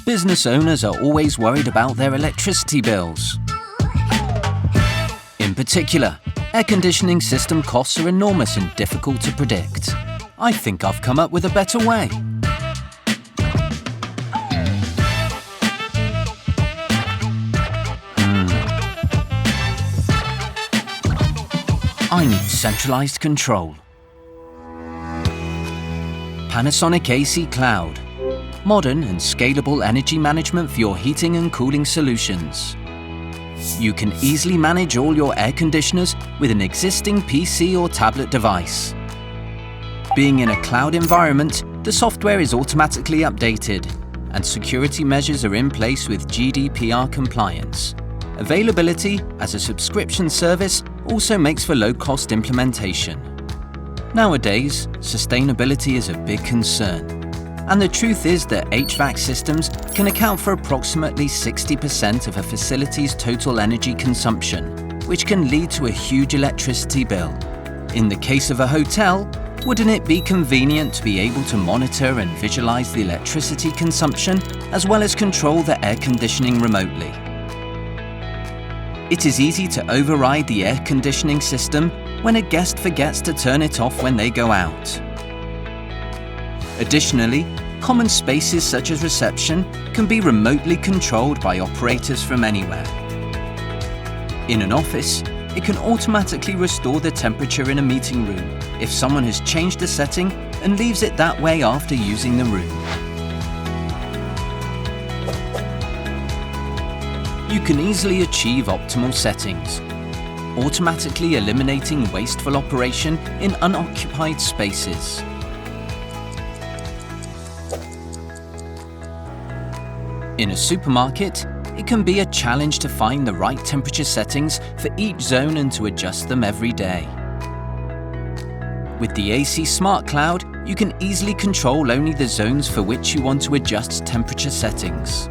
Business owners are always worried about their electricity bills. In particular, air conditioning system costs are enormous and difficult to predict. I think I've come up with a better way. I need centralized control. Panasonic AC Cloud. Modern and scalable energy management for your heating and cooling solutions. You can easily manage all your air conditioners with an existing PC or tablet device. Being in a cloud environment, the software is automatically updated and security measures are in place with GDPR compliance. Availability as a subscription service also makes for low-cost implementation. Nowadays, sustainability is a big concern. And the truth is that HVAC systems can account for approximately 60% of a facility's total energy consumption, which can lead to a huge electricity bill. In the case of a hotel, wouldn't it be convenient to be able to monitor and visualize the electricity consumption as well as control the air conditioning remotely? It is easy to override the air conditioning system when a guest forgets to turn it off when they go out. Additionally, common spaces such as reception can be remotely controlled by operators from anywhere. In an office, it can automatically restore the temperature in a meeting room if someone has changed the setting and leaves it that way after using the room. You can easily achieve optimal settings, automatically eliminating wasteful operation in unoccupied spaces. In a supermarket, it can be a challenge to find the right temperature settings for each zone and to adjust them every day. With the AC Smart Cloud, you can easily control only the zones for which you want to adjust temperature settings.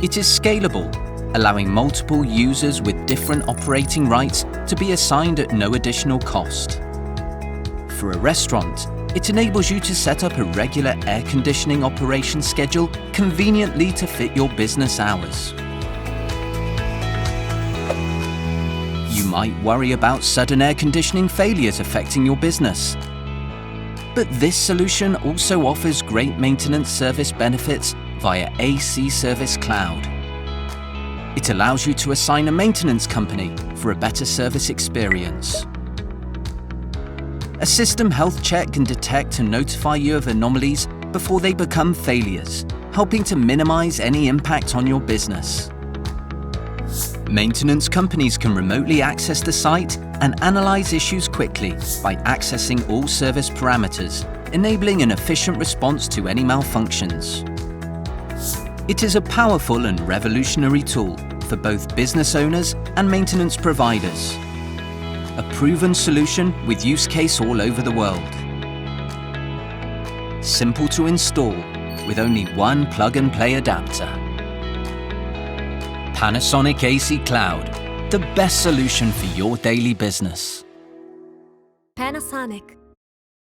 It is scalable, allowing multiple users with different operating rights to be assigned at no additional cost. For a restaurant, it enables you to set up a regular air conditioning operation schedule conveniently to fit your business hours. You might worry about sudden air conditioning failures affecting your business. But this solution also offers great maintenance service benefits via AC Service Cloud. It allows you to assign a maintenance company for a better service experience. A system health check can detect and notify you of anomalies before they become failures, helping to minimize any impact on your business. Maintenance companies can remotely access the site and analyze issues quickly by accessing all service parameters, enabling an efficient response to any malfunctions. It is a powerful and revolutionary tool for both business owners and maintenance providers. A proven solution with use case all over the world. Simple to install with only one plug-and-play adapter. Panasonic AC Cloud, the best solution for your daily business. Panasonic.